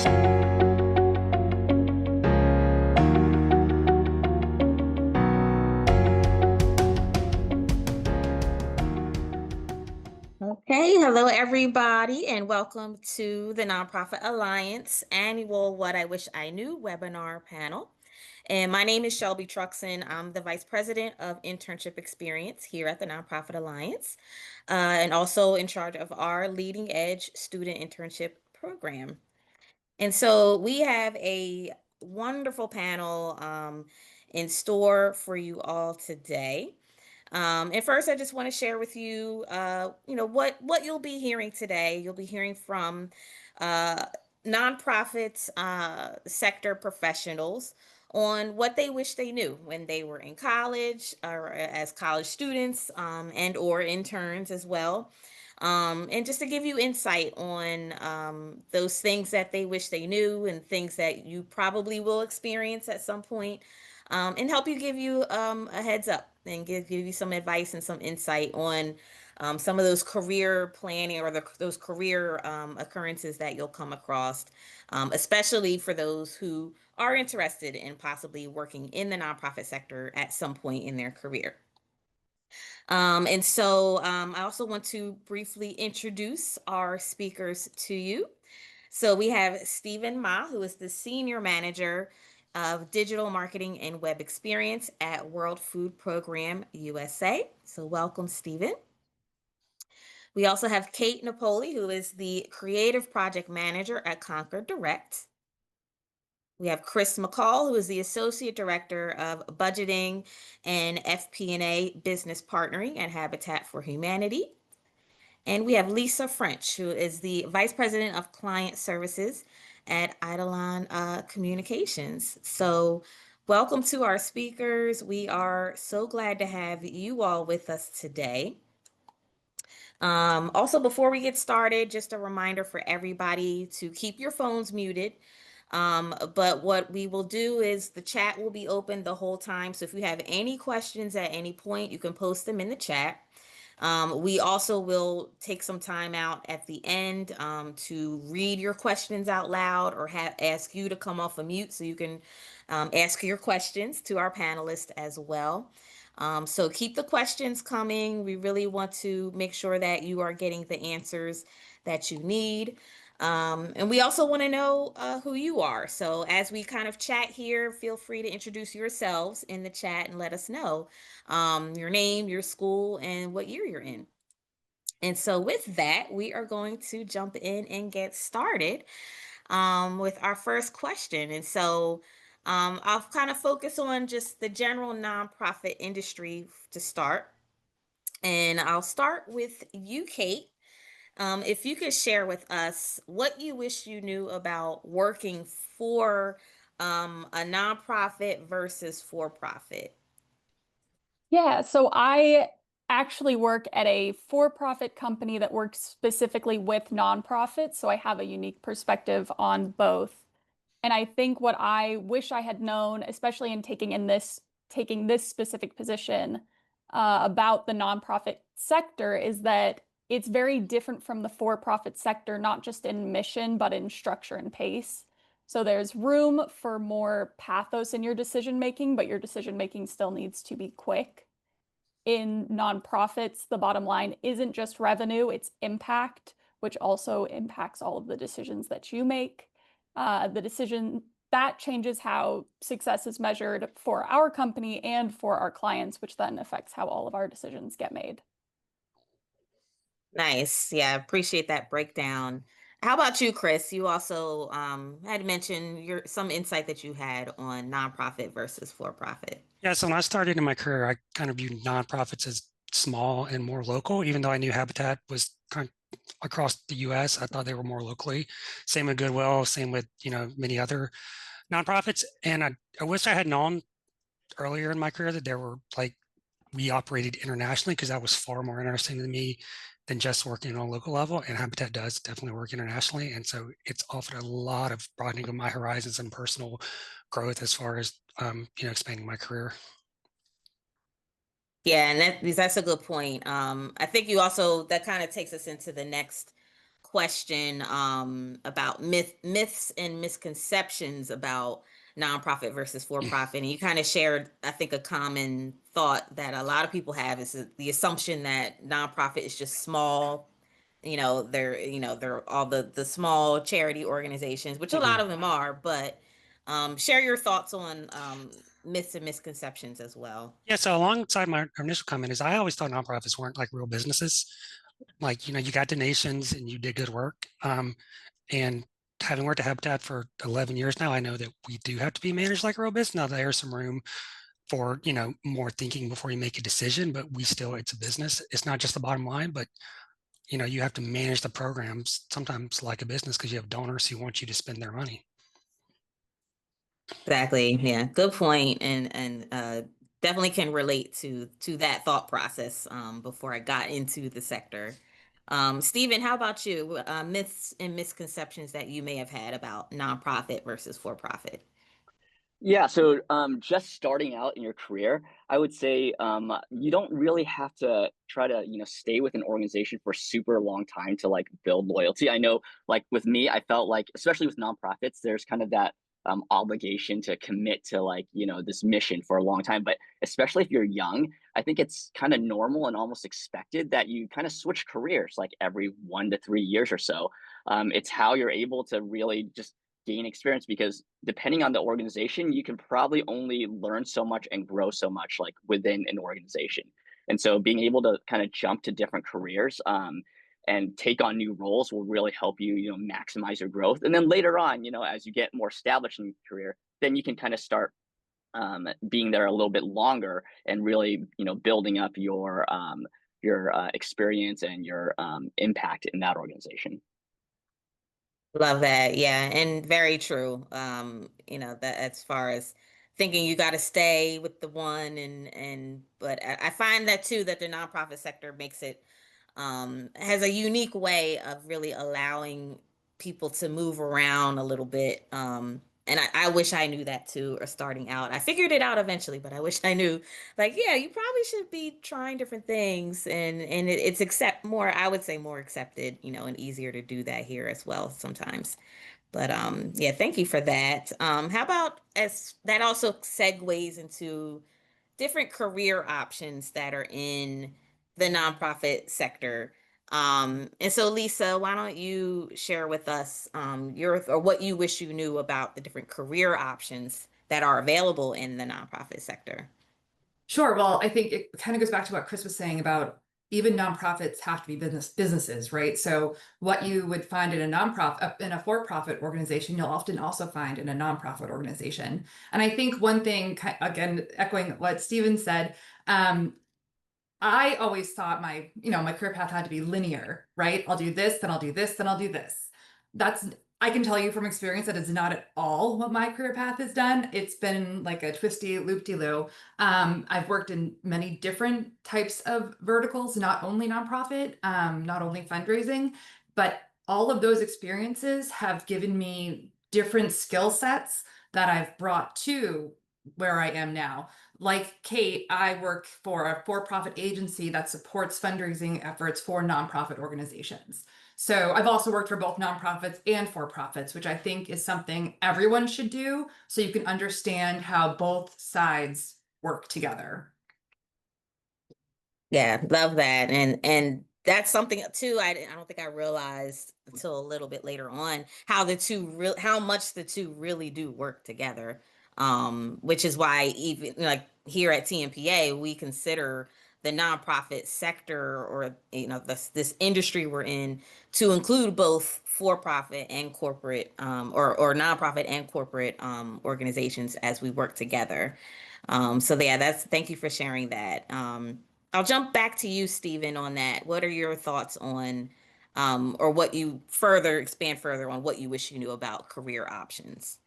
Okay, hello everybody, and welcome to the Nonprofit Alliance annual What I Wish I Knew webinar panel. And my name is Shelby Truxon. I'm the Vice President of Internship Experience here at the Nonprofit Alliance, and also in charge of our Leading Edge Student Internship Program. And so we have a wonderful panel in store for you all today. And first, I just want to share with you, what you'll be hearing today. You'll be hearing from uh, nonprofits, sector professionals on what they wish they knew when they were in college or as college students, and or interns as well. And just to give you insight on those things that they wish they knew and things that you probably will experience at some point, and help you give you a heads up and give you some advice and some insight on some of those career planning or those career occurrences that you'll come across, especially for those who are interested in possibly working in the nonprofit sector at some point in their career. I also want to briefly introduce our speakers to you. So we have Stephen Ma, who is the Senior Manager of Digital Marketing and Web Experience at World Food Program USA. So welcome, Stephen. We also have Kate Napoli, who is the Creative Project Manager at Concord Direct. We have Chris McCall, who is the Associate Director of Budgeting and FP&A-Business Partnering at Habitat for Humanity. And we have Lisa French, who is the Vice President of Client Services at Eidolon Communications. So welcome to our speakers. We are so glad to have you all with us today. Also, before we get started, just a reminder for everybody to keep your phones muted. But what we will do is the chat will be open the whole time. So if you have any questions at any point, you can post them in the chat. We also will take some time out at the end to read your questions out loud or ask you to come off of mute so you can ask your questions to our panelists as well. So keep the questions coming. We really want to make sure that you are getting the answers that you need. And we also want to know who you are. So as we kind of chat here, feel free to introduce yourselves in the chat and let us know your name, your school, and what year you're in. And so with that, we are going to jump in and get started with our first question. And so I'll kind of focus on just the general nonprofit industry to start. And I'll start with you, Kate. If you could share with us what you wish you knew about working for a nonprofit versus for-profit. Yeah, so I actually work at a for-profit company that works specifically with nonprofits, so I have a unique perspective on both. And I think what I wish I had known, especially in taking this specific position about the nonprofit sector, is that it's very different from the for-profit sector, not just in mission, but in structure and pace. So there's room for more pathos in your decision making, but your decision making still needs to be quick. In nonprofits, the bottom line isn't just revenue, it's impact, which also impacts all of the decisions that you make. The decision that changes how success is measured for our company and for our clients, which then affects how all of our decisions get made. Nice. Yeah, I appreciate that breakdown. How about you, Chris? You also had mentioned some insight that you had on nonprofit versus for-profit. Yeah, so when I started in my career, I kind of viewed nonprofits as small and more local, even though I knew Habitat was kind of across the US. I thought they were more locally. Same with Goodwill, same with, many other nonprofits. And I wish I had known earlier in my career that we operated internationally, because that was far more interesting to me than just working on a local level. And Habitat does definitely work internationally. And so it's offered a lot of broadening of my horizons and personal growth as far as, expanding my career. Yeah, and that's a good point. I think that kind of takes us into the next question about myths and misconceptions about nonprofit versus for-profit, and you kind of shared, I think, a common thought that a lot of people have is the assumption that nonprofit is just small. They're all the small charity organizations, which a lot Mhm. of them are, but share your thoughts on myths and misconceptions as well. Yeah, so alongside my initial comment is I always thought nonprofits weren't like real businesses. Like, you got donations and you did good work. And having worked at Habitat for 11 years now, I know that we do have to be managed like a real business. Now there's some room for, more thinking before you make a decision, but it's a business. It's not just the bottom line, but you have to manage the programs sometimes like a business because you have donors who want you to spend their money. Exactly. Yeah. Good point. And definitely can relate to that thought process before I got into the sector. Stephen, how about you? Myths and misconceptions that you may have had about nonprofit versus for profit. Yeah, so just starting out in your career, I would say you don't really have to try to, stay with an organization for a super long time to like build loyalty. I know, like with me, I felt like, especially with nonprofits, there's kind of that obligation to commit to like, this mission for a long time. But especially if you're young, I think it's kind of normal and almost expected that you kind of switch careers like every 1 to 3 years or so. It's how you're able to really just gain experience because depending on the organization, you can probably only learn so much and grow so much like within an organization. And so being able to kind of jump to different careers and take on new roles will really help you, maximize your growth. And then later on, as you get more established in your career, then you can kind of start being there a little bit longer and really, building up your experience and your impact in that organization. Love that. Yeah, and very true. That as far as thinking you got to stay with the one and but I find that too that the nonprofit sector makes it has a unique way of really allowing people to move around a little bit. And I wish I knew that too, or starting out. I figured it out eventually, but I wish I knew, like, yeah, you probably should be trying different things, and it's accept more, I would say more accepted, and easier to do that here as well sometimes. But yeah, thank you for that. How about as that also segues into different career options that are in the nonprofit sector. And so, Lisa, why don't you share with us your or what you wish you knew about the different career options that are available in the nonprofit sector? Sure. Well, I think it kind of goes back to what Chris was saying about even nonprofits have to be businesses, right? So what you would find in a nonprofit, in a for-profit organization, you'll often also find in a nonprofit organization. And I think one thing, again, echoing what Stephen said, I always thought my career path had to be linear, right? I'll do this, then I'll do this, then I'll do this. That's, I can tell you from experience that is not at all what my career path has done. It's been like a twisty loop-de-loo. I've worked in many different types of verticals, not only nonprofit, not only fundraising, but all of those experiences have given me different skill sets that I've brought to where I am now. Like Kate, I work for a for-profit agency that supports fundraising efforts for nonprofit organizations. So I've also worked for both nonprofits and for-profits, which I think is something everyone should do so you can understand how both sides work together. Yeah, love that. And that's something too I don't think I realized until a little bit later on how much the two really do work together. Which is why even like here at TNPA we consider the nonprofit sector or this industry we're in to include both for-profit and corporate or nonprofit and corporate organizations as we work together. So yeah, that's thank you for sharing that. I'll jump back to you, Stephen, on that. What are your thoughts on, or what you expand further on what you wish you knew about career options?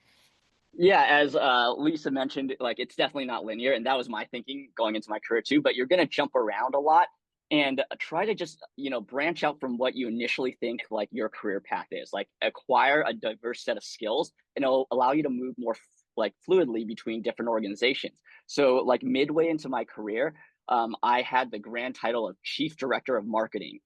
Yeah, as Lisa mentioned, like it's definitely not linear, and that was my thinking going into my career too. But you're going to jump around a lot and try to just branch out from what you initially think like your career path is. Like acquire a diverse set of skills, and it'll allow you to move more like fluidly between different organizations. So like midway into my career, I had the grand title of Chief Director of Marketing,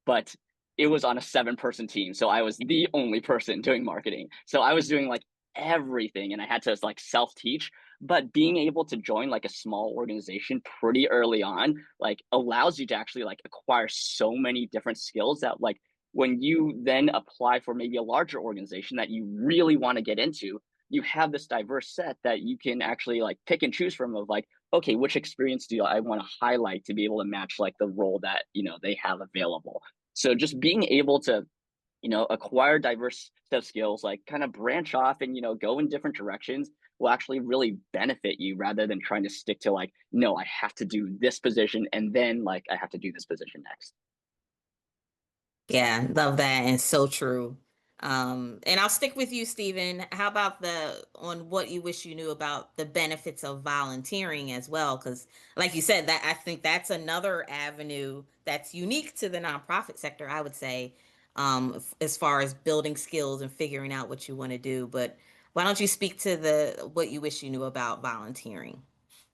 but it was on a 7-person team. So I was the only person doing marketing. So I was doing like everything and I had to like self-teach. But being able to join like a small organization pretty early on, like allows you to actually like acquire so many different skills that like when you then apply for maybe a larger organization that you really want to get into, you have this diverse set that you can actually like pick and choose from of like, okay, which experience do I want to highlight to be able to match like the role that, they have available. So just being able to, acquire diverse set of skills, like kind of branch off and, go in different directions will actually really benefit you rather than trying to stick to like, no, I have to do this position and then like I have to do this position next. Yeah, love that and so true. And I'll stick with you, Stephen. How about on what you wish you knew about the benefits of volunteering as well? Because, like you said, that I think that's another avenue that's unique to the nonprofit sector, I would say, as far as building skills and figuring out what you want to do. But why don't you speak to the what you wish you knew about volunteering?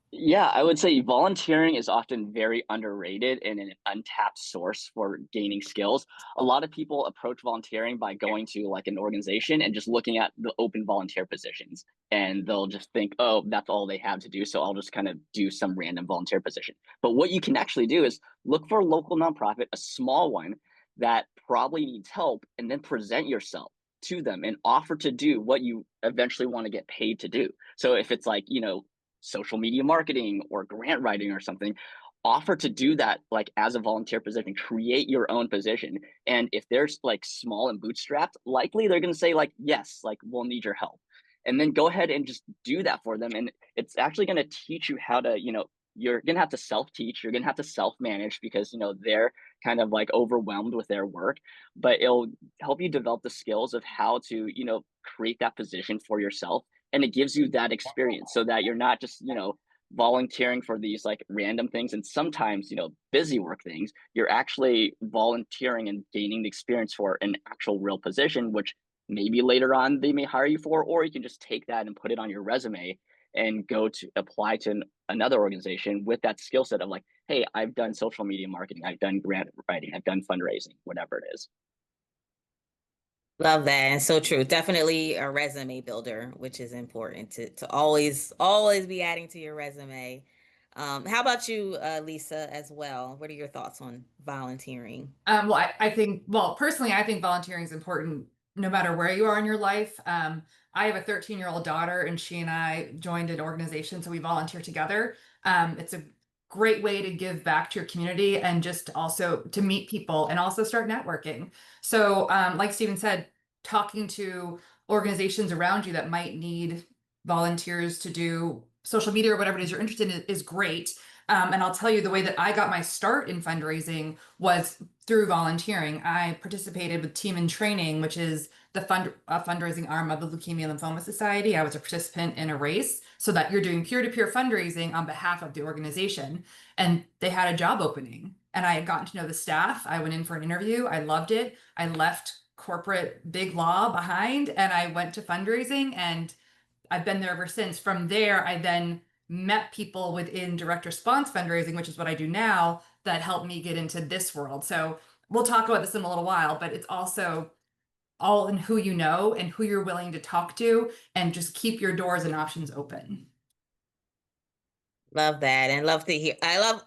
Yeah, I would say volunteering is often very underrated and an untapped source for gaining skills. A lot of people approach volunteering by going to like an organization and just looking at the open volunteer positions. And they'll just think, oh, that's all they have to do. So I'll just kind of do some random volunteer position. But what you can actually do is look for a local nonprofit, a small one that probably needs help, and then present yourself to them and offer to do what you eventually want to get paid to do. So if it's like, social media marketing or grant writing or something, offer to do that like as a volunteer position, create your own position. And if they're like small and bootstrapped, likely they're going to say like, yes, like we'll need your help. And then go ahead and just do that for them. And it's actually going to teach you how to, you're going to have to self-teach, you're going to have to self-manage because, they're kind of like overwhelmed with their work, but it'll help you develop the skills of how to, create that position for yourself, and it gives you that experience so that you're not just volunteering for these like random things and sometimes busy work things. You're actually volunteering and gaining the experience for an actual real position, which maybe later on they may hire you for, or you can just take that and put it on your resume and go to apply to another organization with that skill set of like, hey, I've done social media marketing, I've done grant writing, I've done fundraising, whatever it is. Love that. And so true. Definitely a resume builder, which is important to always be adding to your resume. How about you, Lisa, as well? What are your thoughts on volunteering? Well, I think, well, personally, I think volunteering is important no matter where you are in your life. I have a 13-year-old daughter, and she and I joined an organization, so we volunteer together. It's a great way to give back to your community and just also to meet people and also start networking. So, like Stephen said, talking to organizations around you that might need volunteers to do social media or whatever it is you're interested in is great. And I'll tell you the way that I got my start in fundraising was through volunteering. I participated with Team in Training, which is the fundraising arm of the Leukemia Lymphoma Society. I was a participant in a race so that you're doing peer-to-peer fundraising on behalf of the organization. And they had a job opening and I had gotten to know the staff. I went in for an interview. I loved it. I left corporate big law behind and I went to fundraising, and I've been there ever since. From there, I then met people within direct response fundraising, which is what I do now, that helped me get into this world. So we'll talk about this in a little while, but it's also all in who you know and who you're willing to talk to, and just keep your doors and options open. Love that, and love to hear.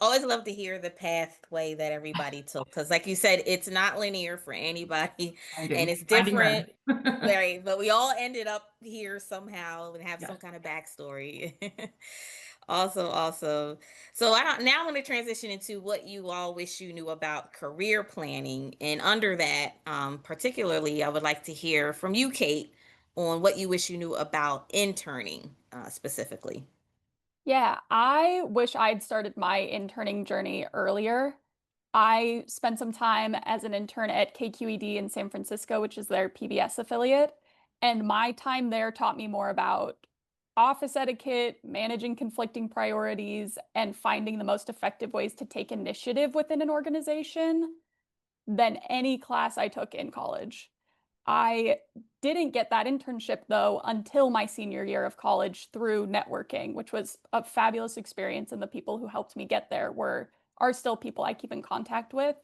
Always love to hear the pathway that everybody took, because, like you said, it's not linear for anybody, and it's Finding different. red. Right, but we all ended up here somehow and have Yeah. some kind of backstory. Awesome, awesome. So now I'm going to transition into what you all wish you knew about career planning, and under that, particularly, I would like to hear from you, Kate, on what you wish you knew about interning, specifically. Yeah, I wish I'd started my interning journey earlier. I spent some time as an intern at KQED in San Francisco, which is their PBS affiliate. And my time there taught me more about office etiquette, managing conflicting priorities, and finding the most effective ways to take initiative within an organization than any class I took in college. I didn't get that internship though until my senior year of college through networking, which was a fabulous experience. And the people who helped me get there are still people I keep in contact with.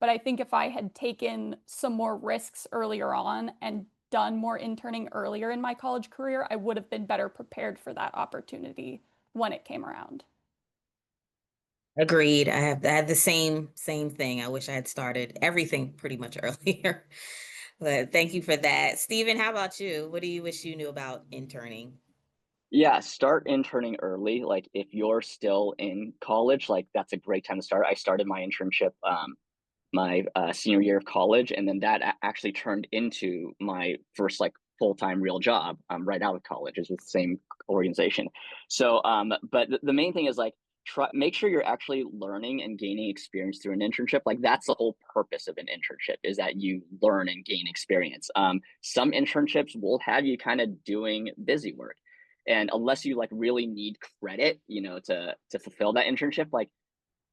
But I think if I had taken some more risks earlier on and done more interning earlier in my college career, I would have been better prepared for that opportunity when it came around. Agreed. I had the same thing. I wish I had started everything pretty much earlier. But thank you for that. Stephen, how about you? What do you wish you knew about interning? Yeah, start interning early. Like if you're still in college, like that's a great time to start. I started my internship my senior year of college, and then that actually turned into my first like full-time real job right out of college, is with the same organization. So but the main thing is like make sure you're actually learning and gaining experience through an internship. Like that's the whole purpose of an internship, is that you learn and gain experience. Some internships will have you kind of doing busy work, and unless you like really need credit, you know, to fulfill that internship, like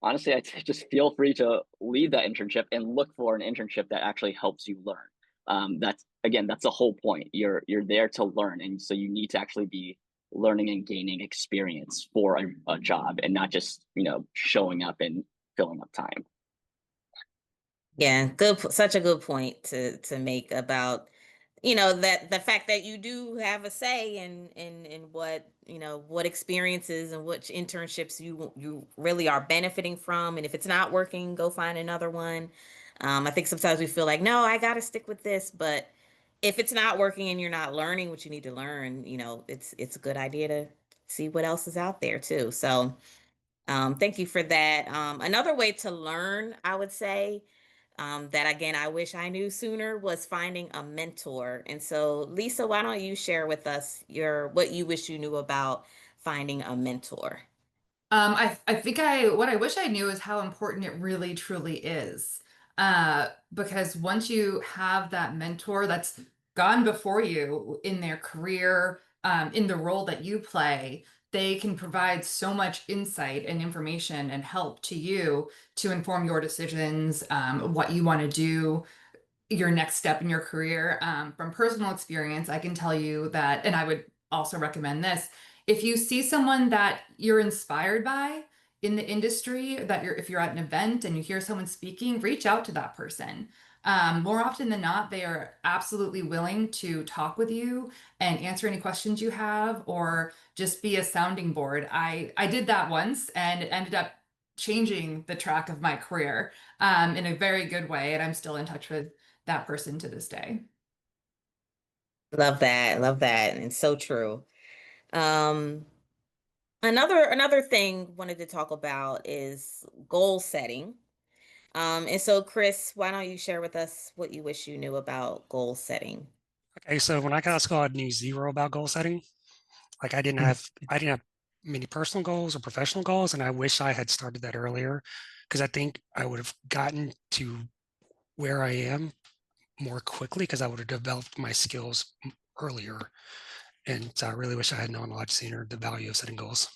honestly, I just feel free to leave that internship and look for an internship that actually helps you learn. That's again, that's the whole point. You're there to learn, and so you need to actually be learning and gaining experience for a job, and not just showing up and filling up time. Yeah, such a good point to make about, that the fact that you do have a say in what, what experiences and which internships you really are benefiting from. And if it's not working, go find another one. I think sometimes we feel like, no, I got to stick with this, but if it's not working and you're not learning what you need to learn, it's a good idea to see what else is out there too. So, thank you for that. Another way to learn, I would say, that again, I wish I knew sooner, was finding a mentor. And so, Lisa, why don't you share with us what you wish you knew about finding a mentor? I think what I wish I knew is how important it really truly is. Because once you have that mentor that's gone before you in their career, in the role that you play, they can provide so much insight and information and help to you to inform your decisions, what you want to do, your next step in your career. From personal experience, I can tell you that, and I would also recommend this. If you see someone that you're inspired by in the industry, if you're at an event and you hear someone speaking, reach out to that person. More often than not, they are absolutely willing to talk with you and answer any questions you have, or just be a sounding board. I did that once, and it ended up changing the track of my career in a very good way, and I'm still in touch with that person to this day. Love that. Love that. And so true. Um, another thing wanted to talk about is goal setting. And so, Chris, why don't you share with us what you wish you knew about goal setting? Okay, so when I got to school, I knew zero about goal setting. Like I didn't have many personal goals or professional goals, and I wish I had started that earlier, because I think I would have gotten to where I am more quickly, because I would have developed my skills earlier. And so I really wish I had known a lot sooner the value of setting goals.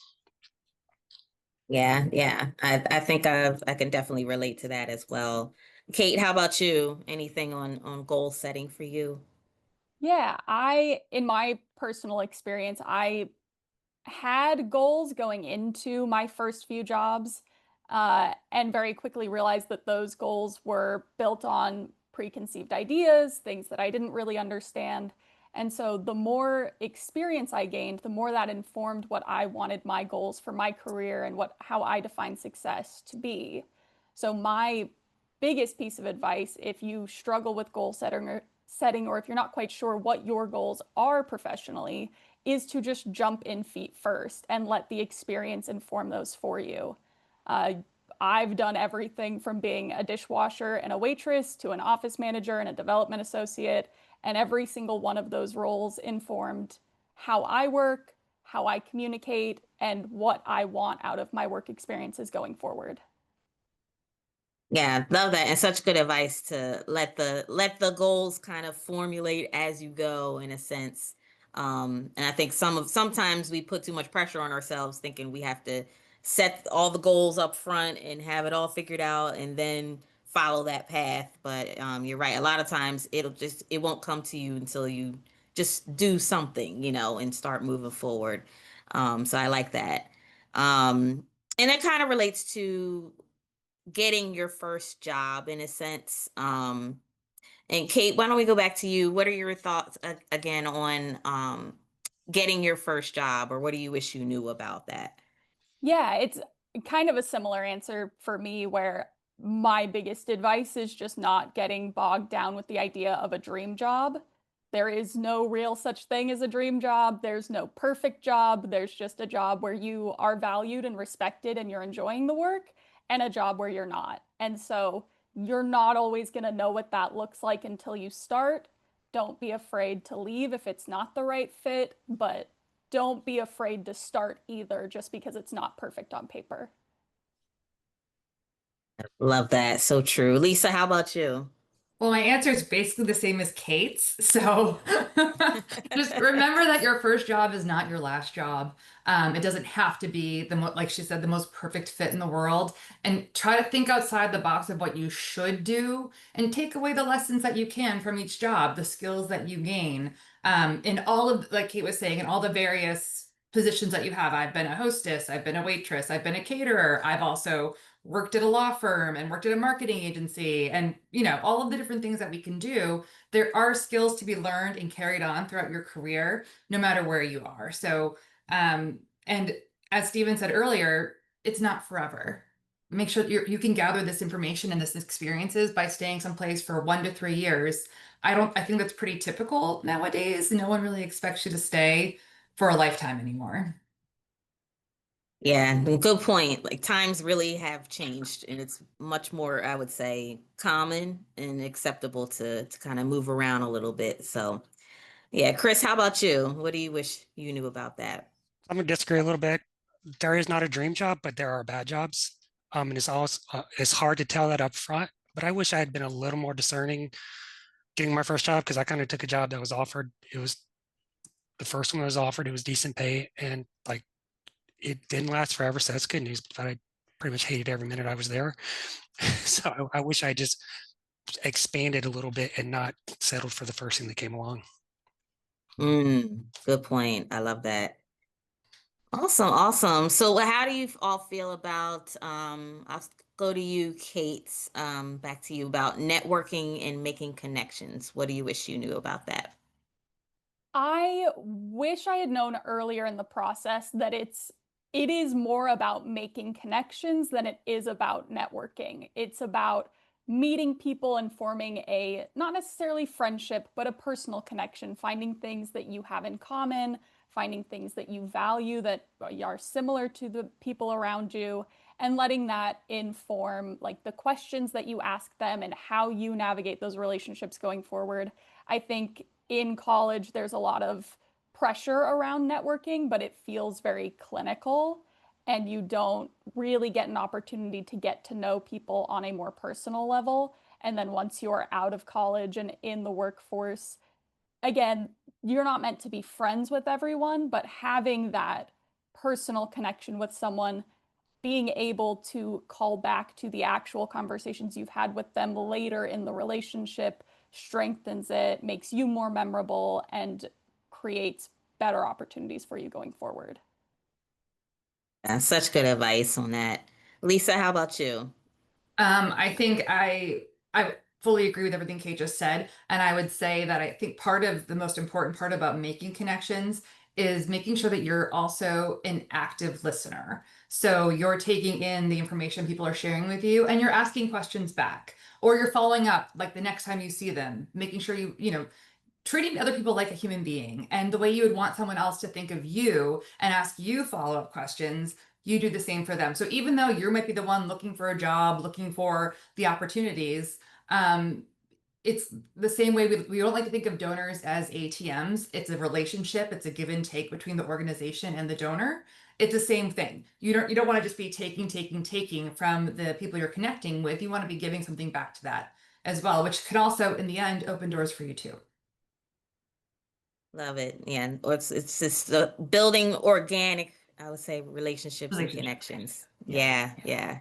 Yeah, yeah. I think I can definitely relate to that as well. Kate, how about you? Anything on goal setting for you? Yeah, in my personal experience, I had goals going into my first few jobs, and very quickly realized that those goals were built on preconceived ideas, things that I didn't really understand. And so the more experience I gained, the more that informed what I wanted my goals for my career and how I define success to be. So my biggest piece of advice, if you struggle with setting, or if you're not quite sure what your goals are professionally, is to just jump in feet first and let the experience inform those for you. Uh, I've done everything from being a dishwasher and a waitress to an office manager and a development associate, and every single one of those roles informed how I work, how I communicate, and what I want out of my work experiences going forward. Yeah, love that. And such good advice to let the goals kind of formulate as you go in a sense. And I think sometimes we put too much pressure on ourselves thinking we have to set all the goals up front and have it all figured out and then follow that path. But you're right. A lot of times it won't come to you until you just do something, and start moving forward. So I like that. And that kind of relates to getting your first job in a sense. And Kate, why don't we go back to you? What are your thoughts again on getting your first job, or what do you wish you knew about that? Yeah, it's kind of a similar answer for me, where my biggest advice is just not getting bogged down with the idea of a dream job. There is no real such thing as a dream job. There's no perfect job. There's just a job where you are valued and respected and you're enjoying the work, and a job where you're not. And so you're not always going to know what that looks like until you start. Don't be afraid to leave if it's not the right fit, but don't be afraid to start either just because it's not perfect on paper. Love that. So true. Lisa, how about you? Well, my answer is basically the same as Kate's. So just remember that your first job is not your last job. It doesn't have to be like she said, the most perfect fit in the world. And try to think outside the box of what you should do and take away the lessons that you can from each job, the skills that you gain. In all of, like Kate was saying, in all the various positions that you have. I've been a hostess, I've been a waitress, I've been a caterer. I've also worked at a law firm and worked at a marketing agency, and all of the different things that we can do. There are skills to be learned and carried on throughout your career no matter where you are. So and as Stephen said earlier, it's not forever. Make sure that you can gather this information and this experiences by staying someplace for 1 to 3 years. I think that's pretty typical nowadays. No one really expects you to stay for a lifetime anymore. Yeah, good point. Like times really have changed, and it's much more, I would say, common and acceptable to kind of move around a little bit. So, yeah, Chris, how about you? What do you wish you knew about that? I'm gonna disagree a little bit. There is not a dream job, but there are bad jobs. And it's hard to tell that up front. But I wish I had been a little more discerning getting my first job, because I kind of took a job that was offered. It was the first one that was offered. It was decent pay, and like it didn't last forever. So that's good news. But I pretty much hated every minute I was there. So I wish I just expanded a little bit and not settled for the first thing that came along. Good point. I love that. Awesome, awesome. So how do you all feel about I'll go to you, Kate, back to you about networking and making connections. What do you wish you knew about that? I wish I had known earlier in the process that it is more about making connections than it is about networking. It's about meeting people and forming a not necessarily friendship, but a personal connection, finding things that you have in common, finding things that you value that are similar to the people around you, and letting that inform like the questions that you ask them and how you navigate those relationships going forward. I think in college, there's a lot of pressure around networking, but it feels very clinical, and you don't really get an opportunity to get to know people on a more personal level. And then once you're out of college and in the workforce, again, you're not meant to be friends with everyone, but having that personal connection with someone, being able to call back to the actual conversations you've had with them later in the relationship strengthens it, makes you more memorable, and creates better opportunities for you going forward. Such good advice on that. Lisa, how about you? I think I fully agree with everything Kate just said, and I would say that I think part of the most important part about making connections is making sure that you're also an active listener. So you're taking in the information people are sharing with you, and you're asking questions back, or you're following up like the next time you see them, making sure treating other people like a human being, and the way you would want someone else to think of you and ask you follow-up questions, you do the same for them. So even though you might be the one looking for a job, looking for the opportunities, it's the same way we don't like to think of donors as ATMs. It's a relationship, it's a give and take between the organization and the donor. It's the same thing. You don't want to just be taking from the people you're connecting with. You want to be giving something back to that as well, which could also in the end open doors for you too. Love it. Yeah, or it's just building organic, I would say, relationships and Relationship. connections. Yeah. Yeah, yeah.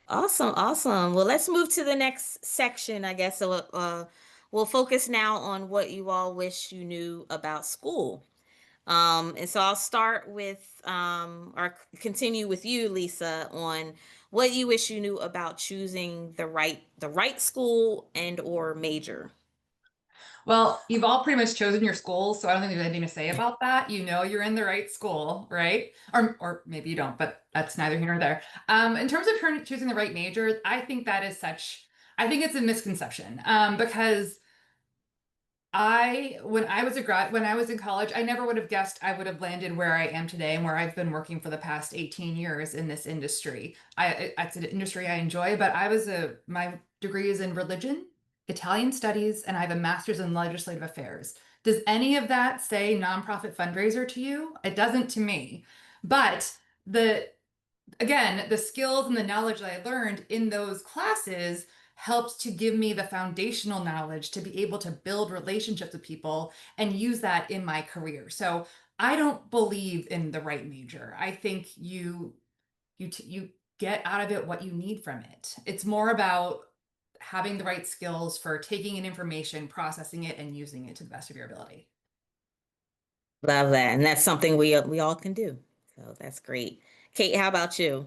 Awesome, awesome. Well, let's move to the next section, I guess. So, we'll focus now on what you all wish you knew about school. And so I'll start with, or continue with you, Lisa, on what you wish you knew about choosing the right school and or major. Well, you've all pretty much chosen your schools, so I don't think there's anything to say about that. You know you're in the right school, right? Or maybe you don't, but that's neither here nor there. In terms of choosing the right major, I think that is I think it's a misconception. Because when I was in college, I never would have guessed I would have landed where I am today and where I've been working for the past 18 years in this industry. It's an industry I enjoy, but my degree is in religion, Italian studies, and I have a master's in legislative affairs. Does any of that say nonprofit fundraiser to you? It doesn't to me. But the skills and the knowledge that I learned in those classes helped to give me the foundational knowledge to be able to build relationships with people and use that in my career. So I don't believe in the right major. I think you get out of it what you need from it. It's more about having the right skills for taking in information, processing it, and using it to the best of your ability. Love that. And that's something we all can do. So that's great. Kate, how about you?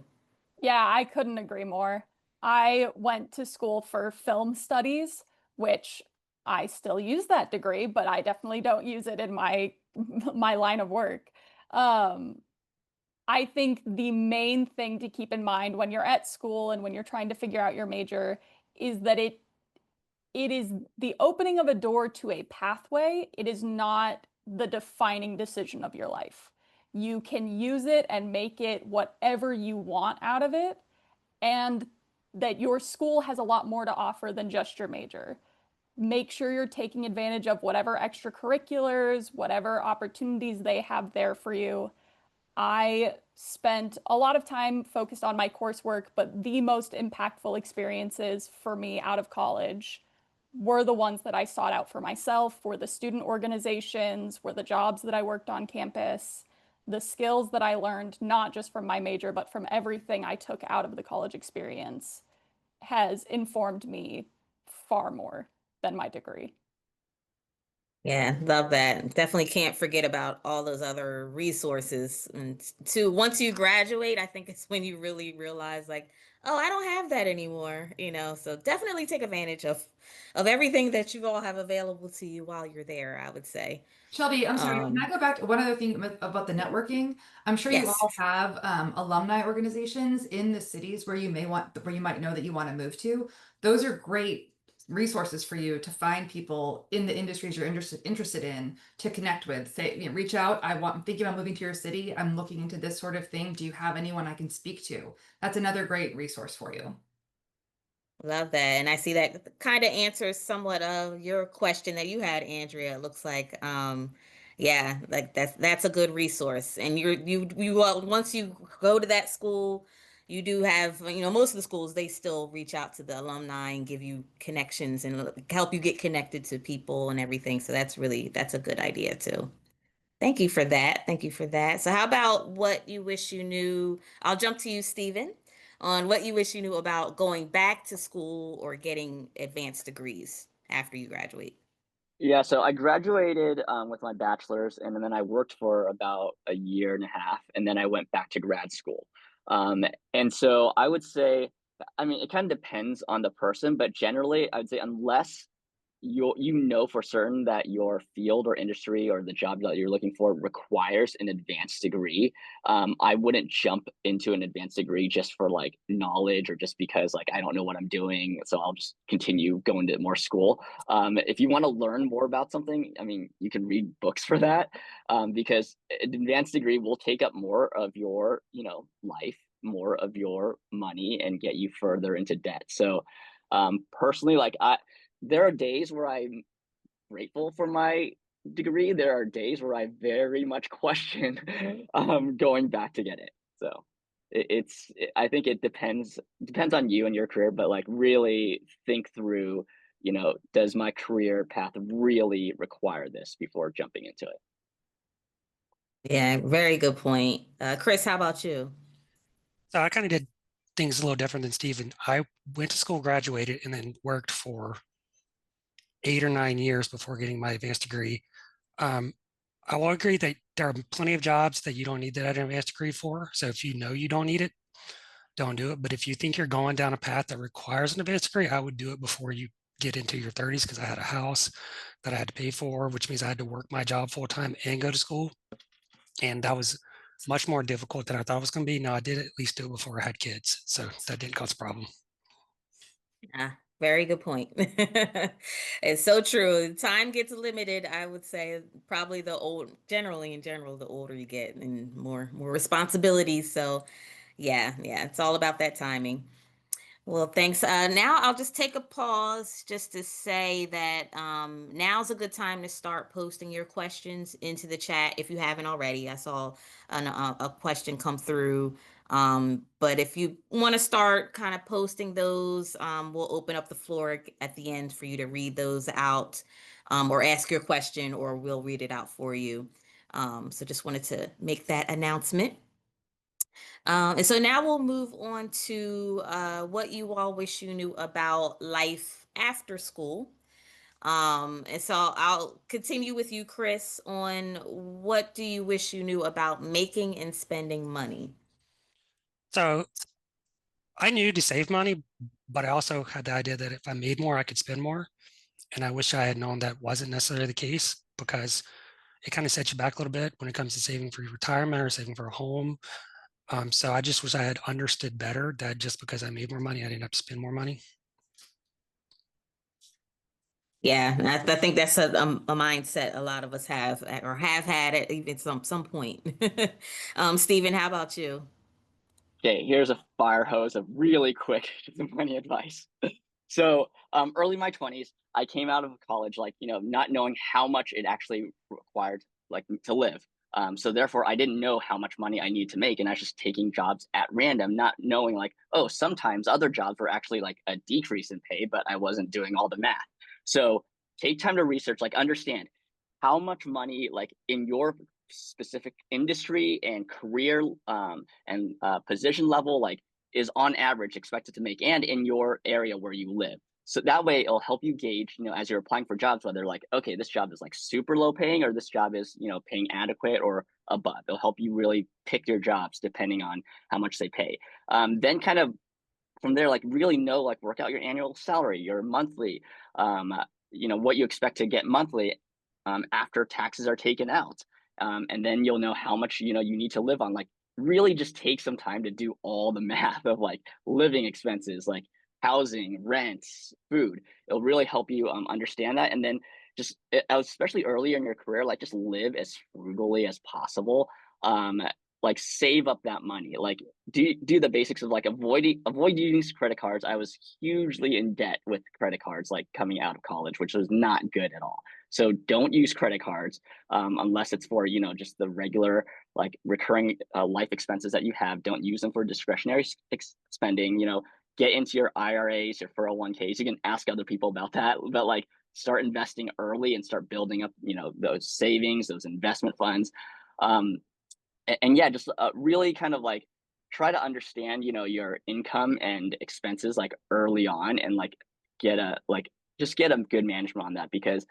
Yeah, I couldn't agree more. I went to school for film studies, which I still use that degree, but I definitely don't use it in my my line of work. Um, I think the main thing to keep in mind when you're at school and when you're trying to figure out your major is that it is the opening of a door to a pathway. It is not the defining decision of your life. You can use it and make it whatever you want out of it, and that your school has a lot more to offer than just your major. Make sure you're taking advantage of whatever extracurriculars, whatever opportunities they have there for you. I spent a lot of time focused on my coursework, but the most impactful experiences for me out of college were the ones that I sought out for myself, were the student organizations, were the jobs that I worked on campus, the skills that I learned, not just from my major, but from everything I took out of the college experience, has informed me far more than my degree. Yeah, love that. Definitely can't forget about all those other resources. And once you graduate, I think it's when you really realize like, oh, I don't have that anymore, So definitely take advantage of everything that you all have available to you while you're there, I would say. Shelby, I'm sorry, can I Um, go back to one other thing about the networking? I'm sure you yes. all have alumni organizations in the cities where you might know that you want to move to. Those are great resources for you to find people in the industries you're interested in to connect with. Say, reach out. I'm thinking about moving to your city. I'm looking into this sort of thing. Do you have anyone I can speak to? That's another great resource for you. Love that. And I see that kind of answers somewhat of your question that you had, Andrea. It looks like, yeah, like that's a good resource. And once you go to that school, you do have, most of the schools, they still reach out to the alumni and give you connections and help you get connected to people and everything. So that's a good idea too. Thank you for that. Thank you for that. So, how about what you wish you knew? I'll jump to you, Stephen, on what you wish you knew about going back to school or getting advanced degrees after you graduate. Yeah, so I graduated with my bachelor's, and then I worked for about a year and a half, and then I went back to grad school. And so I would say, I mean, it kind of depends on the person, but generally, I would say unless you know for certain that your field or industry or the job that you're looking for requires an advanced degree, I wouldn't jump into an advanced degree just for like knowledge or just because like I don't know what I'm doing, so I'll just continue going to more school. If you want to learn more about something, I mean, you can read books for that, because an advanced degree will take up more of your life, more of your money, and get you further into debt. So personally, like there are days where I'm grateful for my degree. There are days where I very much question going back to get it. So I think it depends on you and your career, but like really think through, does my career path really require this before jumping into it? Yeah, very good point. Chris, how about you? So I kind of did things a little different than Stephen. I went to school, graduated, and then worked for 8 or 9 years before getting my advanced degree. I will agree that there are plenty of jobs that you don't need that advanced degree for. So if you know you don't need it, don't do it. But if you think you're going down a path that requires an advanced degree, I would do it before you get into your 30s, because I had a house that I had to pay for, which means I had to work my job full time and go to school. And that was much more difficult than I thought it was going to be. Now, I did at least do it before I had kids, so that didn't cause a problem. Very good point. It's so true. Time gets limited, I would say, probably in general, the older you get and more responsibilities. So yeah, it's all about that timing. Well, thanks. Now I'll just take a pause just to say that now's a good time to start posting your questions into the chat if you haven't already. I saw a question come through. But if you want to start kind of posting those, we'll open up the floor at the end for you to read those out, or ask your question, or we'll read it out for you. So just wanted to make that announcement. And so now we'll move on to what you all wish you knew about life after school. And so I'll continue with you, Chris, on what do you wish you knew about making and spending money? So I knew to save money, but I also had the idea that if I made more, I could spend more. And I wish I had known that wasn't necessarily the case, because it kind of sets you back a little bit when it comes to saving for your retirement or saving for a home. So I just wish I had understood better that just because I made more money, I didn't have to spend more money. Yeah, I think that's a mindset a lot of us have or have had at even some point. Stephen, how about you? Okay, here's a fire hose of really quick money advice. So early in my 20s, I came out of college, like, not knowing how much it actually required, like, to live. So therefore, I didn't know how much money I needed to make. And I was just taking jobs at random, not knowing, like, oh, sometimes other jobs were actually like a decrease in pay, but I wasn't doing all the math. So take time to research, like, understand how much money, like, in your specific industry and career and position level, like, is on average expected to make, and in your area where you live. So that way it'll help you gauge, as you're applying for jobs, whether, like, okay, this job is like super low paying, or this job is, paying adequate or above. It'll help you really pick your jobs depending on how much they pay. Then kind of from there, like, really know, like, work out your annual salary, your monthly, what you expect to get monthly after taxes are taken out. And then you'll know how much, you need to live on. Like, really just take some time to do all the math of, like, living expenses, like housing, rents, food. It'll really help you understand that. And then just, especially earlier in your career, like, just live as frugally as possible. Like, save up that money, like, do the basics of, like, avoid using credit cards. I was hugely in debt with credit cards, like, coming out of college, which was not good at all. So don't use credit cards unless it's for, just the regular, like, recurring life expenses that you have. Don't use them for discretionary spending. Get into your IRAs, your 401ks. You can ask other people about that, but, like, start investing early and start building up, those savings, those investment funds. And yeah, just really kind of, like, try to understand, your income and expenses, like, early on, and, like, just get a good management on that, because,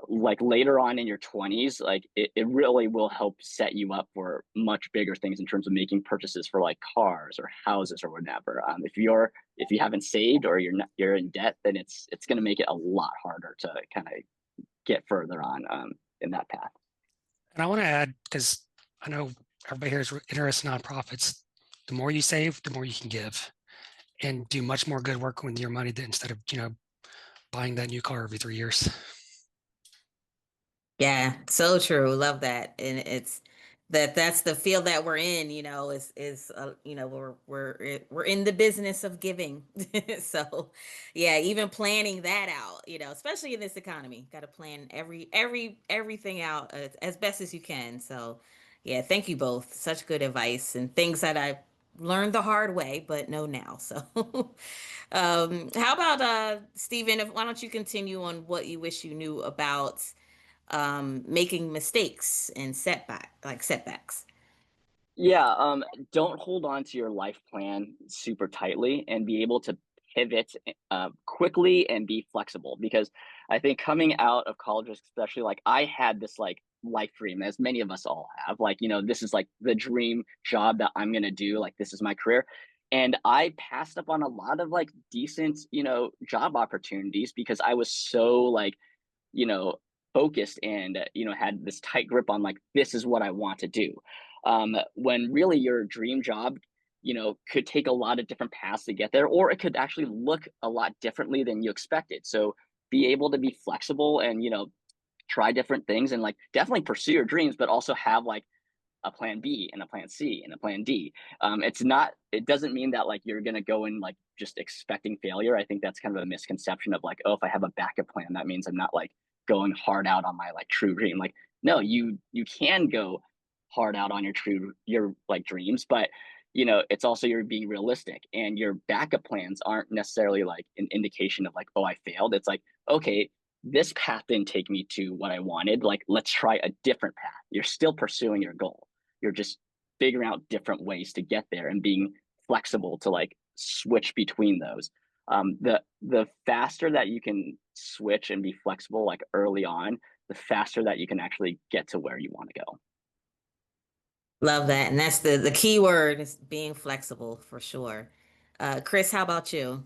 like, later on in your 20s, like, it really will help set you up for much bigger things in terms of making purchases for, like, cars or houses or whatever. If you haven't saved, or you're in debt, then it's going to make it a lot harder to kind of get further on in that path. And I want to add, because I know everybody here is interested in nonprofits. The more you save, the more you can give, and do much more good work with your money instead of, buying that new car every 3 years. Yeah, so true. Love that. And it's that's the field that we're in, we're in the business of giving. So, yeah, even planning that out, especially in this economy, got to plan everything out as best as you can. So, yeah, thank you both. Such good advice and things that I learned the hard way, but know now. So, how about Stephen, why don't you continue on what you wish you knew about making mistakes and setbacks? Yeah, don't hold on to your life plan super tightly, and be able to pivot quickly and be flexible. Because I think coming out of college, especially, like, I had this, like, life dream, as many of us all have. Like, this is like the dream job that I'm going to do. Like, this is my career. And I passed up on a lot of like decent, job opportunities because I was so like, you know, focused and, had this tight grip on like, this is what I want to do. When really your dream job, could take a lot of different paths to get there, or it could actually look a lot differently than you expected. So be able to be flexible and, try different things and like definitely pursue your dreams, but also have like a plan B and a plan C and a plan D. It doesn't mean that like you're going to go in like just expecting failure. I think that's kind of a misconception of like, oh, if I have a backup plan, that means I'm not like going hard out on my like true dream. Like, no, you can go hard out on your like dreams, but it's also you're being realistic, and your backup plans aren't necessarily like an indication of like, oh, I failed. It's like, okay, this path didn't take me to what I wanted. Like, let's try a different path. You're still pursuing your goal. You're just figuring out different ways to get there and being flexible to like switch between those. The faster that you can switch and be flexible like early on, the faster that you can actually get to where you want to go. Love that. And that's the key word is being flexible for sure. Chris, how about you?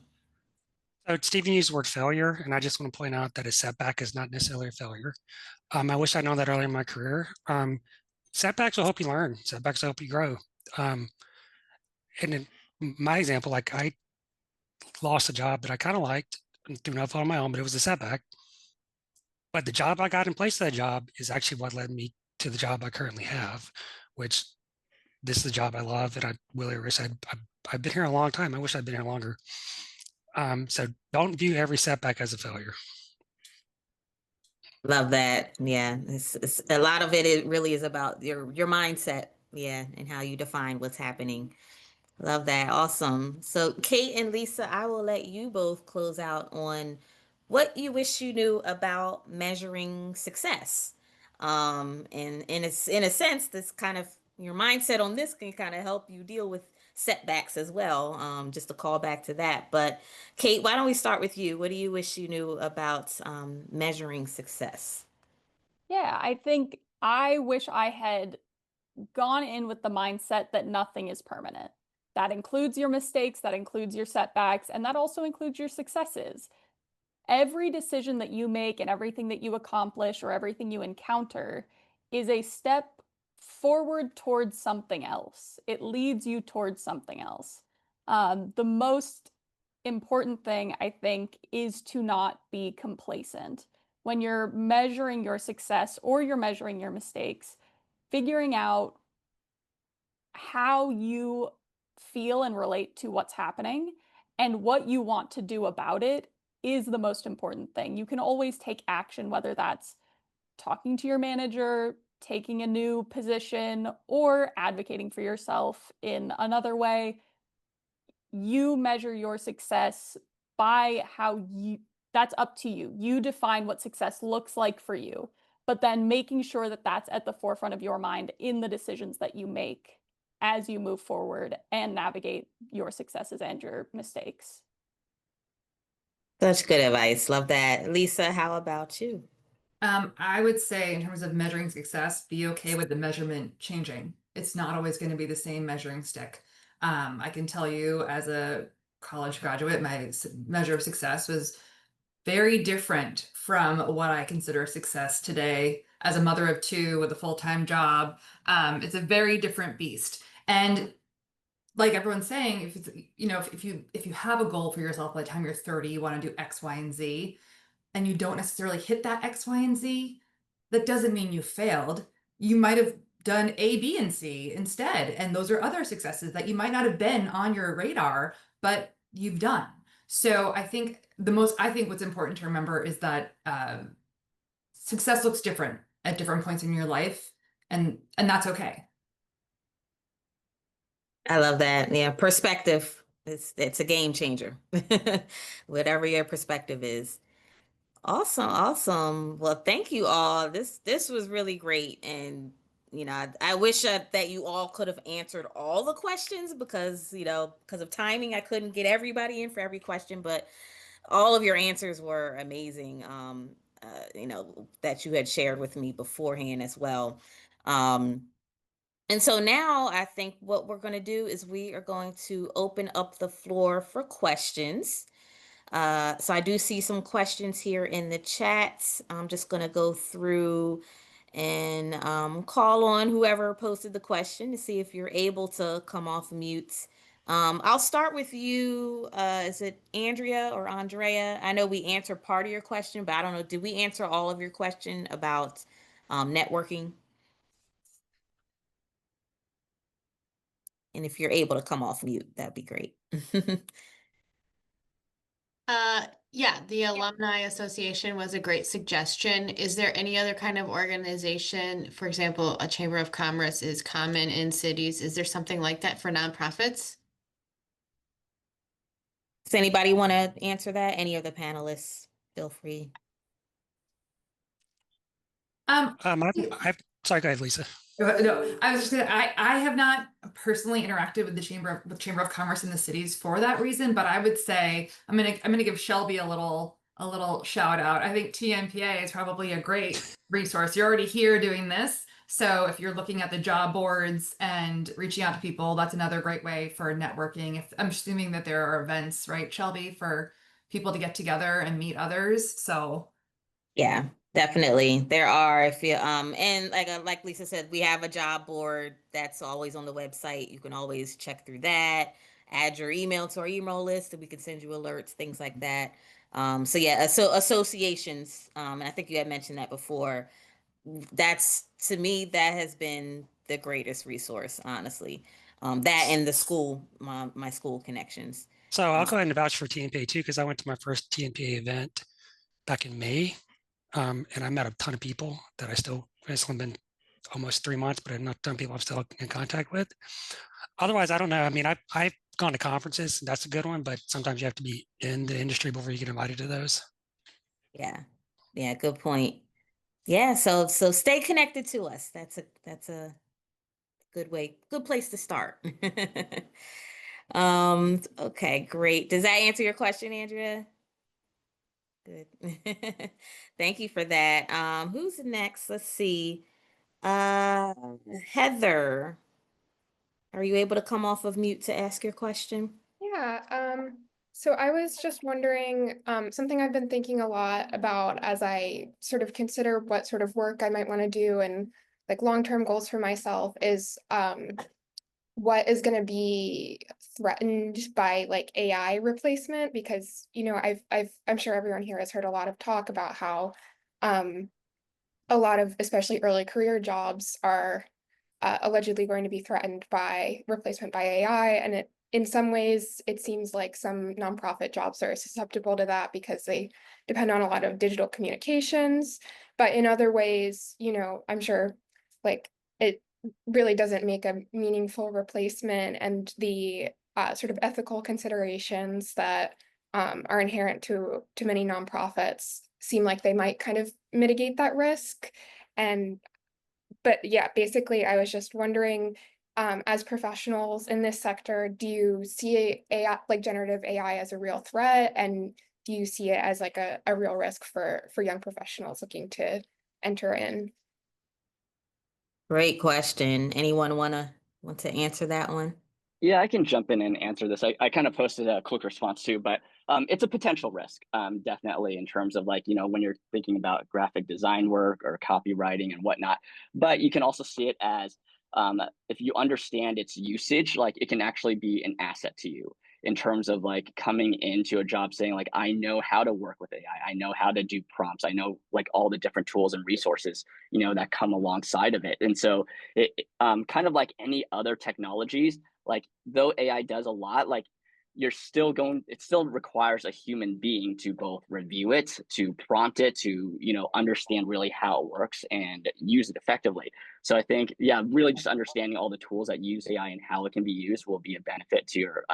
So Stephen used the word failure, and I just want to point out that a setback is not necessarily a failure. I wish I'd known that earlier in my career. Setbacks will help you learn. Setbacks will help you grow. And in my example, like I lost a job that I kind of liked through no fault of my own, but it was a setback. But the job I got in place of that job is actually what led me to the job I currently have, which this is the job I love. And I really wish I've been here a long time. I wish I'd been here longer. So don't view every setback as a failure. Love that. Yeah, it's a lot of it. It really is about your mindset. Yeah, and how you define what's happening. Love that. Awesome. So, Kate and Lisa, I will let you both close out on what you wish you knew about measuring success. And in a sense, this kind of your mindset on this can kind of help you deal with setbacks as well. Just to call back to that. But Kate, why don't we start with you? What do you wish you knew about measuring success? Yeah, I think I wish I had gone in with the mindset that nothing is permanent. That includes your mistakes, that includes your setbacks, and that also includes your successes. Every decision that you make and everything that you accomplish or everything you encounter is a step forward towards something else. It leads you towards something else. The most important thing, I think, is to not be complacent. When you're measuring your success or you're measuring your mistakes, figuring out how you feel and relate to what's happening and what you want to do about it is the most important thing. You can always take action, whether that's talking to your manager, taking a new position, or advocating for yourself in another way. You measure your success by how that's up to you. You define what success looks like for you, but then making sure that that's at the forefront of your mind in the decisions that you make as you move forward and navigate your successes and your mistakes. Such good advice. Love that. Lisa, how about you? I would say in terms of measuring success, be okay with the measurement changing. It's not always going to be the same measuring stick. I can tell you as a college graduate, my measure of success was very different from what I consider success today as a mother of two with a full-time job. It's a very different beast. And like everyone's saying, if you have a goal for yourself by the time you're 30, you want to do X, Y, and Z, and you don't necessarily hit that X, Y, and Z, that doesn't mean you failed. You might have done A, B, and C instead. And those are other successes that you might not have been on your radar, but you've done. So I think what's important to remember is that success looks different at different points in your life, and that's okay. I love that. Yeah, perspective. It's a game changer. Whatever your perspective is. Awesome, awesome. Well, thank you all. This was really great, and I wish that you all could have answered all the questions because because of timing, I couldn't get everybody in for every question, but all of your answers were amazing. that you had shared with me beforehand as well. And so now I think what we're going to do is we are going to open up the floor for questions. So I do see some questions here in the chat. I'm just going to go through and call on whoever posted the question to see if you're able to come off mute. I'll start with you. Is it Andrea or Andrea? I know we answered part of your question, but I don't know. Did we answer all of your question about networking? And if you're able to come off mute, that'd be great. Yeah, the Alumni Association was a great suggestion. Is there any other kind of organization, for example, a Chamber of Commerce is common in cities? Is there something like that for nonprofits? Does anybody want to answer that? Any of the panelists, feel free. Sorry, go ahead, Lisa. No, I was just gonna, I have not personally interacted with the Chamber of Commerce in the cities for that reason, but I would say I'm gonna give Shelby a little shout out. I think TNPA is probably a great resource. You're already here doing this. So if you're looking at the job boards and reaching out to people, that's another great way for networking. If I'm assuming that there are events, right, Shelby, for people to get together and meet others. So yeah, definitely. There are, if you and like Lisa said, we have a job board that's always on the website. You can always check through that, add your email to our email list, and we can send you alerts, things like that. So yeah, so associations, and I think you had mentioned that before. That's, to me, that has been the greatest resource, honestly. That and the school, my school connections. So I'll go ahead and vouch for TNPA too, because I went to my first TNPA event back in May. And I met a ton of people that it's only been almost 3 months, but I've not done people I'm still in contact with. Otherwise, I don't know. I mean, I've gone to conferences, and that's a good one, but sometimes you have to be in the industry before you get invited to those. Yeah. Yeah, good point. Yeah, so stay connected to us. That's a good place to start. Okay, great. Does that answer your question, Andrea? Good. Thank you for that. Who's next? Let's see. Heather, are you able to come off of mute to ask your question? Yeah, so I was just wondering, something I've been thinking a lot about as I sort of consider what sort of work I might want to do and like long-term goals for myself is what is going to be threatened by like AI replacement, because I'm sure everyone here has heard a lot of talk about how a lot of especially early career jobs are allegedly going to be threatened by replacement by AI. And in some ways, it seems like some nonprofit jobs are susceptible to that because they depend on a lot of digital communications. But in other ways, I'm sure like it really doesn't make a meaningful replacement. And the sort of ethical considerations that are inherent to many nonprofits seem like they might kind of mitigate that risk. But yeah, basically, I was just wondering, as professionals in this sector, do you see AI, like generative AI, as a real threat? And do you see it as like a real risk for young professionals looking to enter in? Great question. Anyone want to answer that one? Yeah, I can jump in and answer this. I kind of posted a quick response too, but it's a potential risk, definitely, in terms of like, when you're thinking about graphic design work or copywriting and whatnot. But you can also see it as if you understand its usage, like it can actually be an asset to you in terms of like coming into a job saying like, I know how to work with AI. I know how to do prompts. I know like all the different tools and resources, that come alongside of it. And so it kind of like any other technologies, like though AI does a lot, like it still requires a human being to both review it, to prompt it, to, understand really how it works and use it effectively. So I think, yeah, really just understanding all the tools that use AI and how it can be used will be a benefit to your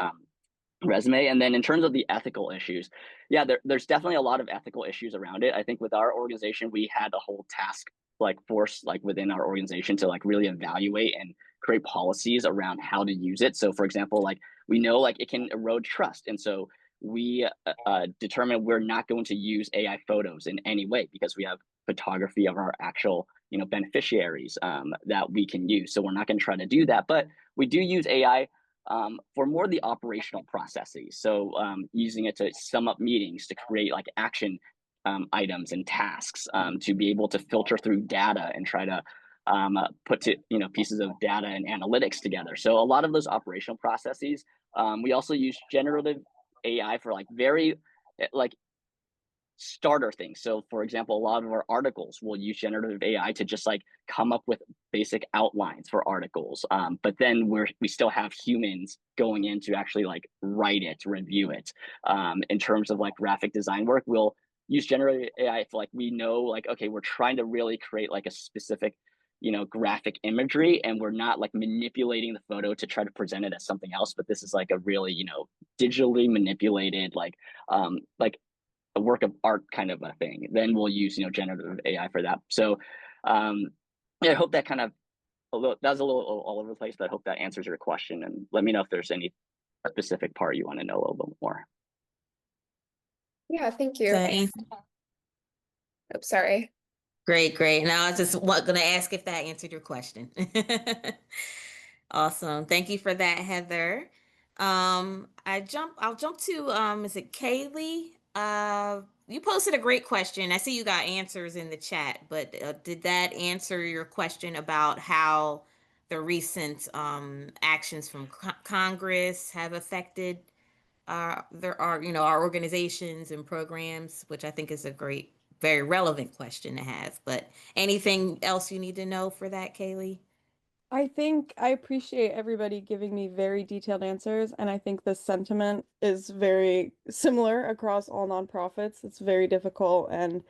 resume. And then in terms of the ethical issues, yeah, there's definitely a lot of ethical issues around it. I think with our organization, we had a whole task like force like within our organization to like really evaluate and create policies around how to use it. So for example, like we know like it can erode trust. And so we determine we're not going to use AI photos in any way because we have photography of our actual, beneficiaries that we can use. So we're not going to try to do that, but we do use AI for more of the operational processes. So using it to sum up meetings, to create like action items and tasks, to be able to filter through data and try to put pieces of data and analytics together. So a lot of those operational processes. We also use generative AI for like very like starter things. So for example, a lot of our articles will use generative AI to just like come up with basic outlines for articles. But then we still have humans going in to actually like write it, review it. In terms of like graphic design work, we'll use generative AI if like we know like, okay, we're trying to really create like a specific graphic imagery, and we're not like manipulating the photo to try to present it as something else, but this is like a really digitally manipulated like a work of art kind of a thing, then we'll use generative AI for that. So yeah, I hope that kind of, although that was a little all over the place, but I hope that answers your question, and let me know if there's any specific part you want to know a little bit more. Yeah, thank you. Okay. Oh, sorry. Great, great. Now I was just going to ask if that answered your question. Awesome. Thank you for that, Heather. I'll jump to is it Kaylee? You posted a great question. I see you got answers in the chat, but did that answer your question about how the recent actions from Congress have affected our organizations and programs, which I think is a great, very relevant question to have. But anything else you need to know for that, Kaylee? I think I appreciate everybody giving me very detailed answers, and I think the sentiment is very similar across all nonprofits. It's very difficult, and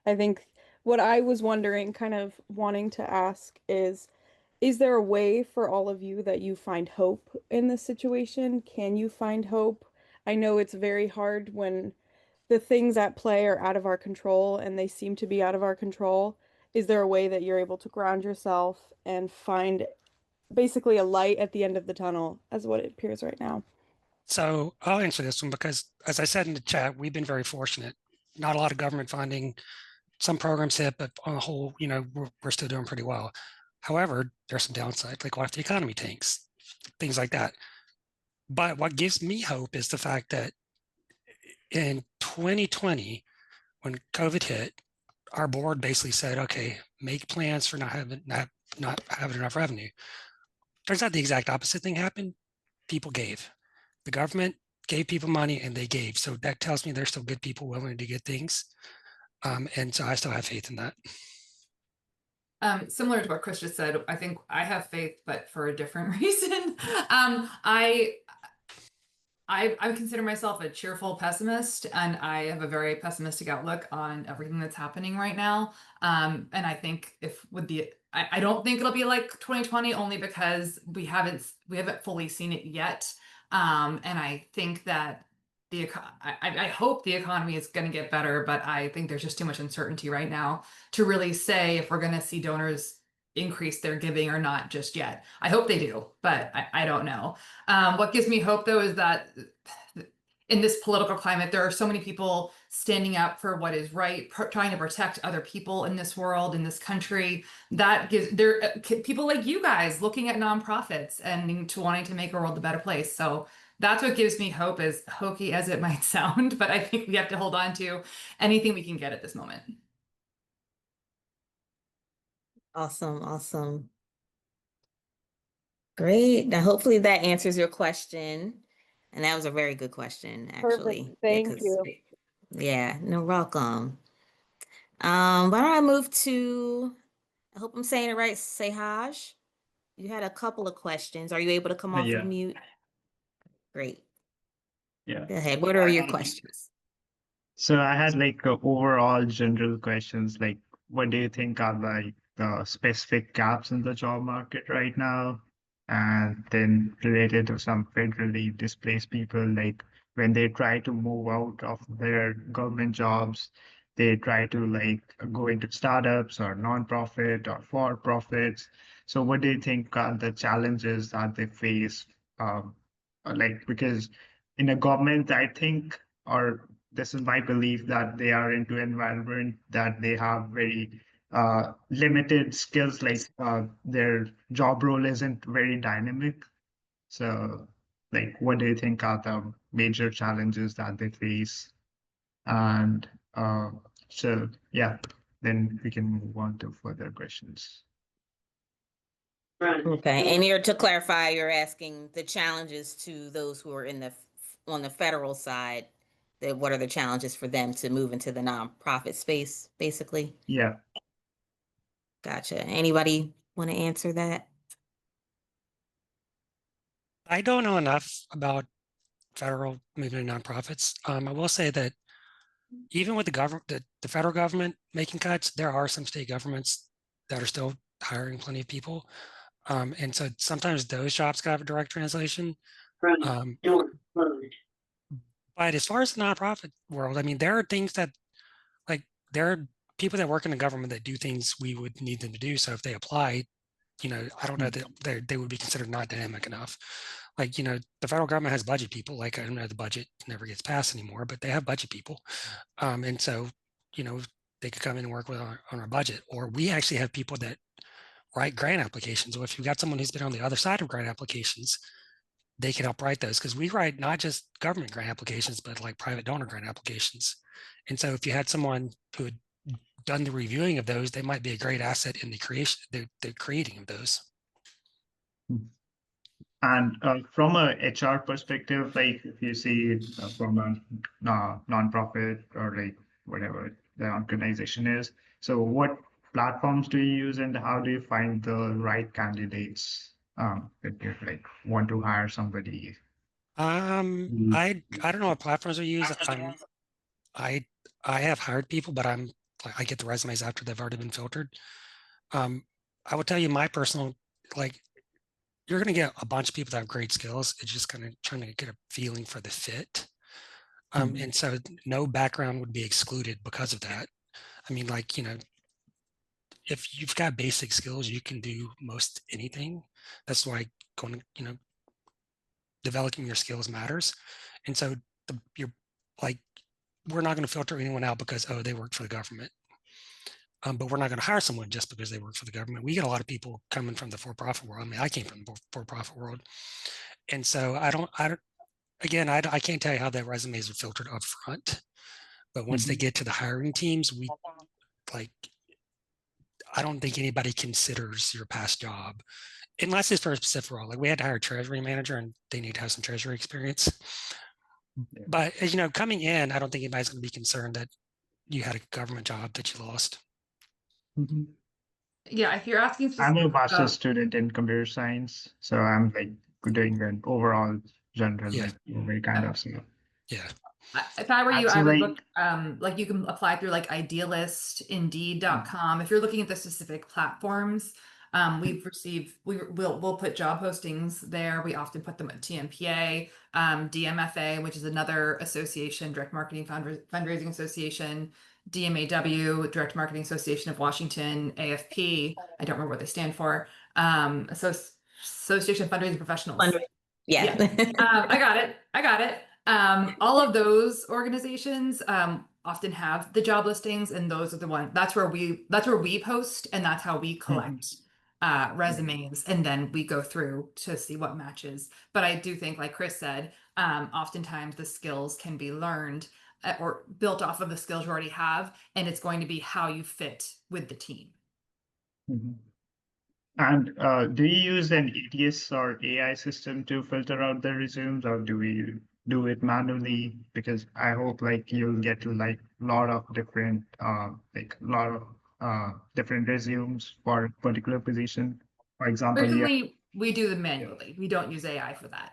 I think what I was wondering, kind of wanting to ask is there a way for all of you that you find hope in this situation? Can you find hope? I know it's very hard when the things at play are out of our control, and they seem to be out of our control. Is there a way that you're able to ground yourself and find basically a light at the end of the tunnel as what it appears right now? So I'll answer this one because, as I said in the chat, we've been very fortunate. Not a lot of government funding. Some programs hit, but on the whole, we're still doing pretty well. However, there's some downsides, like what if the economy tanks, things like that. But what gives me hope is the fact that in 2020, when COVID hit, our board basically said, okay, make plans for not having enough revenue. Turns out the exact opposite thing happened. People gave. The government gave people money and they gave. So that tells me there's still good people willing to get things. And so I still have faith in that. Similar to what Chris just said, I think I have faith, but for a different reason. I consider myself a cheerful pessimist, and I have a very pessimistic outlook on everything that's happening right now. And I think I don't think it'll be like 2020, only because we haven't fully seen it yet. And I think that I hope the economy is going to get better, but I think there's just too much uncertainty right now to really say if we're going to see donors increase their giving or not just yet. I hope they do, but I don't know. What gives me hope, though, is that in this political climate, there are so many people standing up for what is right, trying to protect other people in this world, in this country. That gives people like you guys looking at nonprofits and wanting to make our world a better place. So that's what gives me hope, as hokey as it might sound, but I think we have to hold on to anything we can get at this moment. Awesome, awesome. Great. Now, hopefully that answers your question. And that was a very good question, actually. Perfect. Thank you. Yeah, no, welcome. Why don't I move to, I hope I'm saying it right, Sehaj? You had a couple of questions. Are you able to come off of mute? Great. Yeah. Go ahead. What are your questions? So I had like overall general questions, like what do you think are like the specific gaps in the job market right now? And then related to some federally displaced people, like when they try to move out of their government jobs, they try to like go into startups or nonprofit or for profits. So what do you think are the challenges that they face? Like because in a government, I think or this is my belief that they are into environment that they have very limited skills, like their job role isn't very dynamic. So, like, what do you think are the major challenges that they face? And so, yeah, then we can move on to further questions. Okay, and to clarify, you're asking the challenges to those who are on the federal side. That what are the challenges for them to move into the nonprofit space, basically? Yeah. Gotcha. Anybody want to answer that? I don't know enough about federal moving to nonprofits. I will say that even with the government, the federal government making cuts, there are some state governments that are still hiring plenty of people. And so sometimes those jobs could have a direct translation. But as far as the nonprofit world, I mean, there are things that, like, there are people that work in the government that do things we would need them to do. So if they apply, I don't know that they would be considered not dynamic enough. Like, the federal government has budget people. Like, I don't know, the budget never gets passed anymore, but they have budget people. And so, they could come in and work with on our budget. Or we actually have people that write grant applications. So if you've got someone who's been on the other side of grant applications, they can help write those, because we write not just government grant applications, but like private donor grant applications. And so if you had someone who had done the reviewing of those, they might be a great asset in the creation, the creating of those. And from a HR perspective, like if you see from a nonprofit or like whatever the organization is, so what platforms do you use and how do you find the right candidates if you like want to hire somebody? I don't know what platforms we use. I have hired people, but I get the resumes after they've already been filtered. I will tell you my personal, like, you're going to get a bunch of people that have great skills. It's just kind of trying to get a feeling for the fit. And so no background would be excluded because of that. I mean, like, if you've got basic skills, you can do most anything. That's why going, developing your skills matters. And so you're like, we're not going to filter anyone out because, oh, they work for the government. But we're not going to hire someone just because they work for the government. We get a lot of people coming from the for-profit world. I mean, I came from the for-profit world. And so I can't tell you how their resumes are filtered up front. But once they get to the hiring teams, I don't think anybody considers your past job unless it's for a specific role. Like, we had to hire a treasury manager and they need to have some treasury experience. But coming in, I don't think anybody's going to be concerned that you had a government job that you lost. Yeah, if you're asking I'm a master's student in computer science, so I'm like doing an overall general like kind of stuff. Yeah. If I were you, I would look like you can apply through like Idealist, Indeed.com. If you're looking at the specific platforms, we'll put job postings there. We often put them at TNPA, DMFA, which is another association, Direct Marketing Fundraising Association, DMAW, Direct Marketing Association of Washington, AFP. I don't remember what they stand for. Association of Fundraising Professionals. Yeah. I got it. All of those organizations often have the job listings, and those are the ones. That's where we post, and that's how we collect resumes, and then we go through to see what matches. But I do think, like Chris said, oftentimes the skills can be learned or built off of the skills you already have, and it's going to be how you fit with the team. And do you use an ATS or AI system to filter out the resumes, or do we do it manually? Because I hope like you'll get like a lot of different different resumes for a particular position. For example, Personally, we do them manually. We don't use AI for that.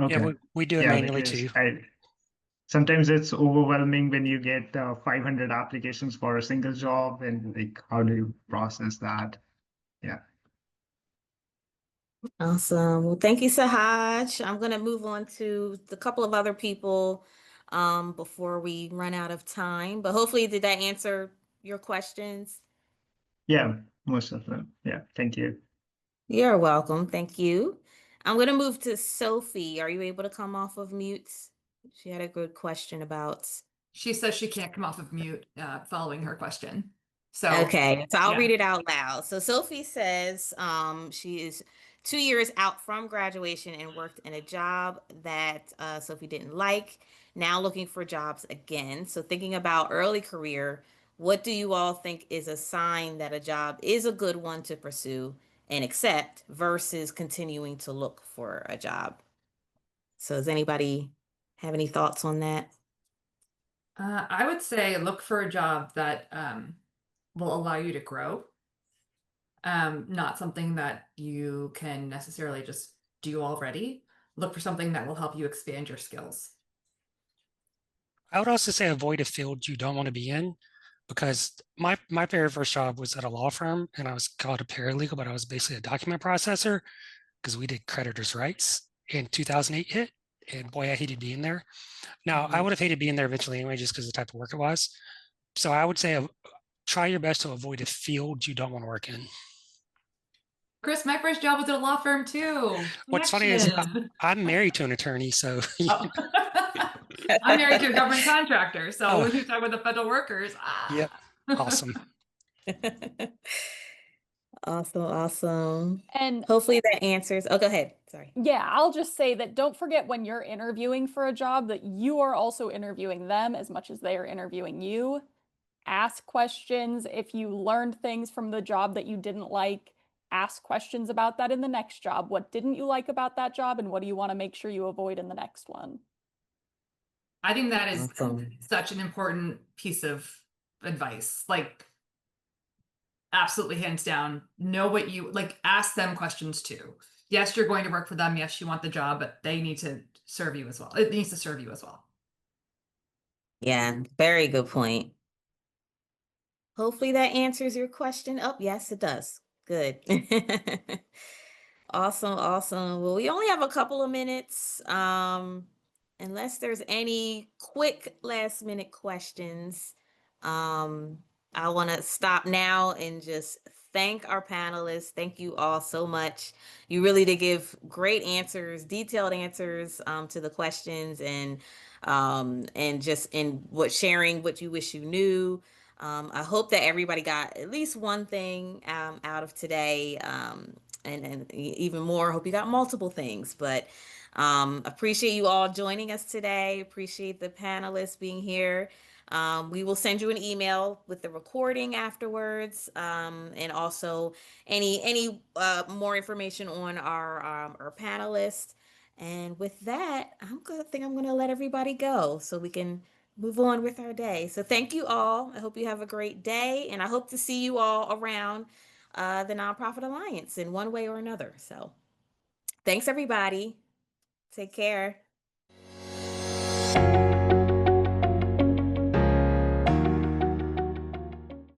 Okay. Yeah, we do it manually too. Sometimes it's overwhelming when you get 500 applications for a single job, and like how do you process that? Yeah. Awesome. Well, thank you, Sahaj. I'm going to move on to the couple of other people before we run out of time. But hopefully, did that answer your questions? Yeah, most of them. Yeah, thank you. You're welcome. Thank you. I'm going to move to Sophie. Are you able to come off of mute? She had a good question about. She says she can't come off of mute following her question. So Okay, so I'll yeah. read it out loud. So Sophie says she is 2 years out from graduation and worked in a job that Sophie didn't like. Now looking for jobs again. So thinking about early career, what do you all think is a sign that a job is a good one to pursue and accept versus continuing to look for a job? So does anybody have any thoughts on that? I would say look for a job that will allow you to grow. Not something that you can necessarily just do already. Look for something that will help you expand your skills. I would also say avoid a field you don't want to be in, because my very first job was at a law firm, and I was called a paralegal, but I was basically a document processor because we did creditors' rights. In 2008 hit, and boy, I hated being there. Now, I would have hated being there eventually anyway, just because of the type of work it was. So I would say try your best to avoid a field you don't want to work in. Chris, my first job was at a law firm too. What's funny is Connection. I'm married to an attorney, so Oh. I'm married to a government contractor, so Oh. when you talk about the federal workers, yep, awesome. Awesome. And Hopefully that answers. Oh, go ahead. Sorry. yeah, I'll just say that don't forget when you're interviewing for a job that you are also interviewing them as much as they are interviewing you. Ask questions. If you learned things from the job that you didn't like, ask questions about that in the next job. What didn't you like about that job, and what do you want to make sure you avoid in the next one? I think that is Awesome. such an important piece of advice. Like, absolutely hands down, know what you like, ask them questions too. Yes, you're going to work for them. Yes, you want the job, but they need to serve you as well. It needs to serve you as well. Yeah, very good point. Hopefully that answers your question. Oh, yes, it does. Good. Awesome. Well, we only have a couple of minutes. Unless there's any quick last minute questions, I want to stop now and just thank our panelists. Thank you all so much. You really did give great answers, detailed answers to the questions, and just in what sharing what you wish you knew. I hope that everybody got at least one thing out of today. And even more, hope you got multiple things. But appreciate you all joining us today. Appreciate the panelists being here. We will send you an email with the recording afterwards, and also any more information on our panelists. And with that, think I'm gonna let everybody go so we can move on with our day. So thank you all. I hope you have a great day, and I hope to see you all around the Nonprofit Alliance in one way or another. So thanks, everybody. Take care.